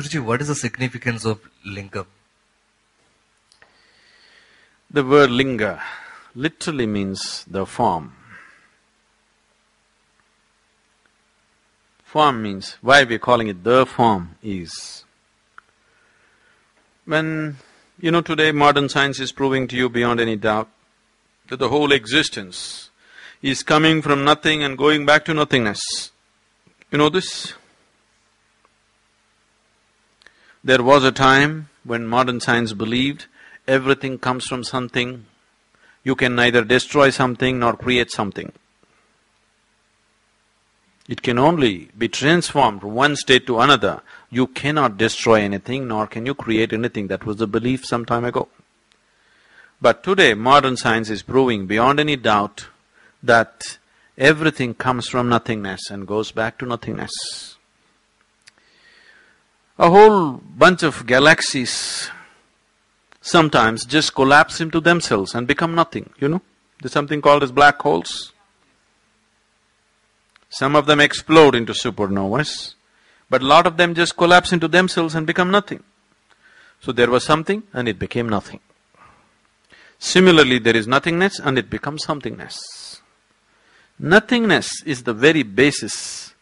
Guruji, what is the significance of Linga? The word Linga literally means the form. Form means, why we're calling it the form is, when, today modern science is proving to you beyond any doubt that the whole existence is coming from nothing and going back to nothingness. You know this? There was a time when modern science believed everything comes from something. You can neither destroy something nor create something. It can only be transformed from one state to another. You cannot destroy anything, nor can you create anything. That was the belief some time ago. But today, modern science is proving beyond any doubt that everything comes from nothingness and goes back to nothingness. A whole bunch of galaxies sometimes just collapse into themselves and become nothing, There's something called as black holes. Some of them explode into supernovas, but a lot of them just collapse into themselves and become nothing. So there was something and it became nothing. Similarly, there is nothingness and it becomes somethingness. Nothingness is the very basis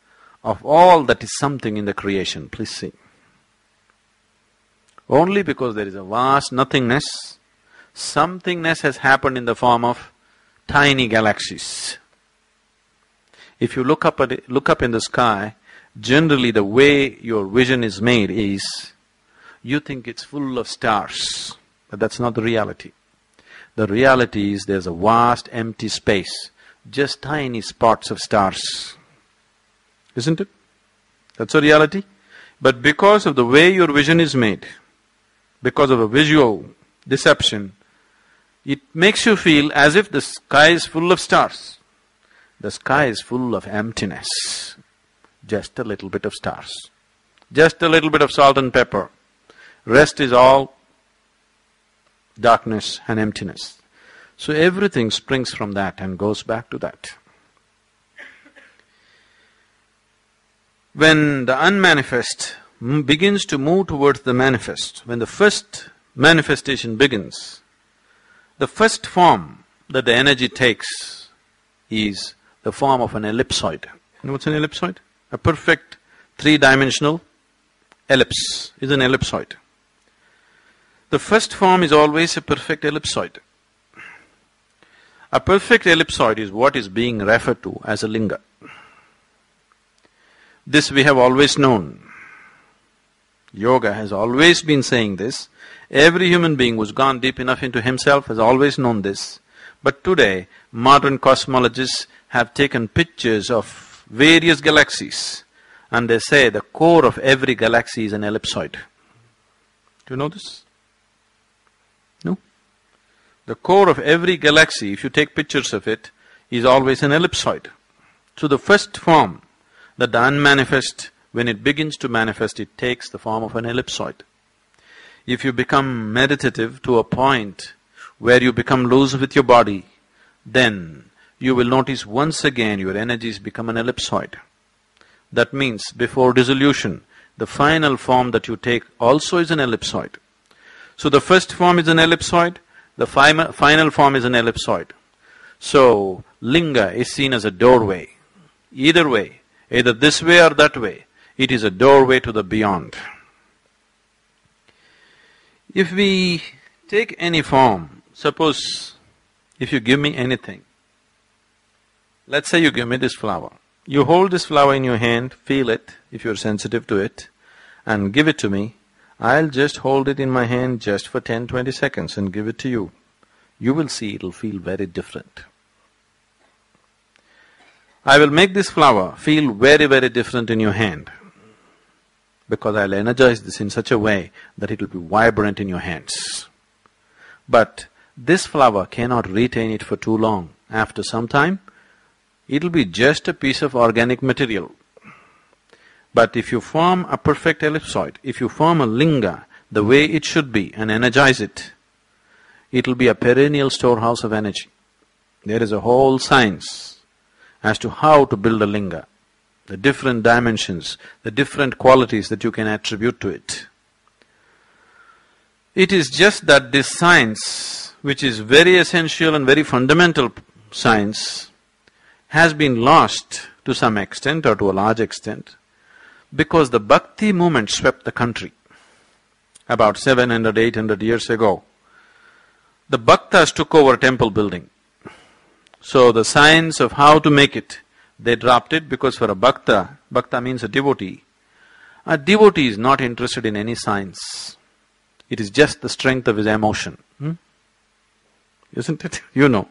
of all that is something in the creation, please see. Only because there is a vast nothingness, somethingness has happened in the form of tiny galaxies. If you look up in the sky, generally the way your vision is made is, you think it's full of stars, but that's not the reality. The reality is there's a vast empty space, just tiny spots of stars. Isn't it? That's a reality. But because of the way your vision is made, because of a visual deception, it makes you feel as if the sky is full of stars. The sky is full of emptiness, just a little bit of stars, just a little bit of salt and pepper. Rest is all darkness and emptiness. So everything springs from that and goes back to that. When the unmanifest begins to move towards the manifest, when the first manifestation begins, the first form that the energy takes is the form of an ellipsoid. You know what's an ellipsoid? A perfect three-dimensional ellipse is an ellipsoid. The first form is always a perfect ellipsoid. A perfect ellipsoid is what is being referred to as a linga. This we have always known. Yoga has always been saying this. Every human being who's gone deep enough into himself has always known this. But today, modern cosmologists have taken pictures of various galaxies and they say the core of every galaxy is an ellipsoid. Do you know this? No? The core of every galaxy, if you take pictures of it, is always an ellipsoid. So the first form that the unmanifest, when it begins to manifest, it takes the form of an ellipsoid. If you become meditative to a point where you become loose with your body, then you will notice once again your energies become an ellipsoid. That means before dissolution, the final form that you take also is an ellipsoid. So the first form is an ellipsoid, the final form is an ellipsoid. So linga is seen as a doorway. Either way, either this way or that way, it is a doorway to the beyond. If we take any form, suppose if you give me anything, let's say you give me this flower. You hold this flower in your hand, feel it, if you're sensitive to it, and give it to me. I'll just hold it in my hand just for 10-20 seconds and give it to you. You will see it'll feel very different. I will make this flower feel very, very different in your hand because I'll energize this in such a way that it will be vibrant in your hands. But this flower cannot retain it for too long. After some time, it'll be just a piece of organic material. But if you form a perfect ellipsoid, if you form a linga the way it should be and energize it, it'll be a perennial storehouse of energy. There is a whole science as to how to build a linga. the different dimensions, the different qualities that you can attribute to it. It is just that this science, which is very essential and very fundamental science, has been lost to some extent or to a large extent because the bhakti movement swept the country about 700, 800 years ago. The bhaktas took over temple building. So the science of how to make it, they dropped it because for a bhakta means a devotee is not interested in any science. It is just the strength of his emotion. Isn't it? You know.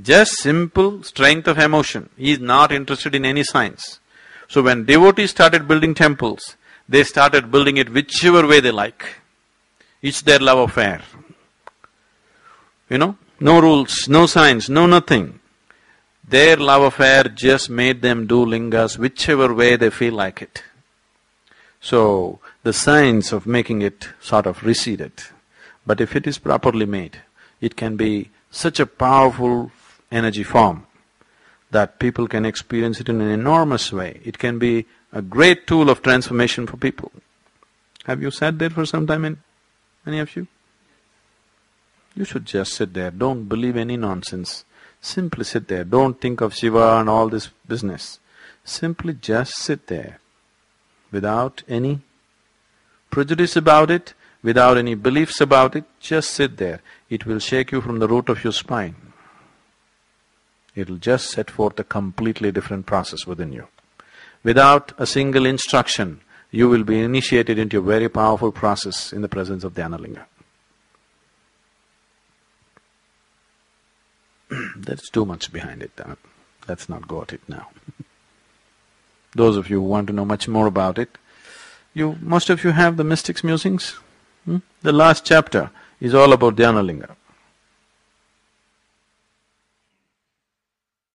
Just simple strength of emotion. He is not interested in any science. So when devotees started building temples, they started building it whichever way they like. It's their love affair. You know, no rules, no science, no nothing. Their love affair just made them do lingas whichever way they feel like it. So, the science of making it sort of receded. But if it is properly made, it can be such a powerful energy form that people can experience it in an enormous way. It can be a great tool of transformation for people. Have you sat there for some time, any of you? You should just sit there, don't believe any nonsense. Simply sit there, don't think of Shiva and all this business. Simply just sit there, without any prejudice about it, without any beliefs about it, just sit there. It will shake you from the root of your spine. It will just set forth a completely different process within you. Without a single instruction, you will be initiated into a very powerful process in the presence of Dhyana Linga. There's too much behind it. Let's not go at it now. Those of you who want to know much more about it, most of you have the Mystics' Musings. The last chapter is all about Dhyana Linga.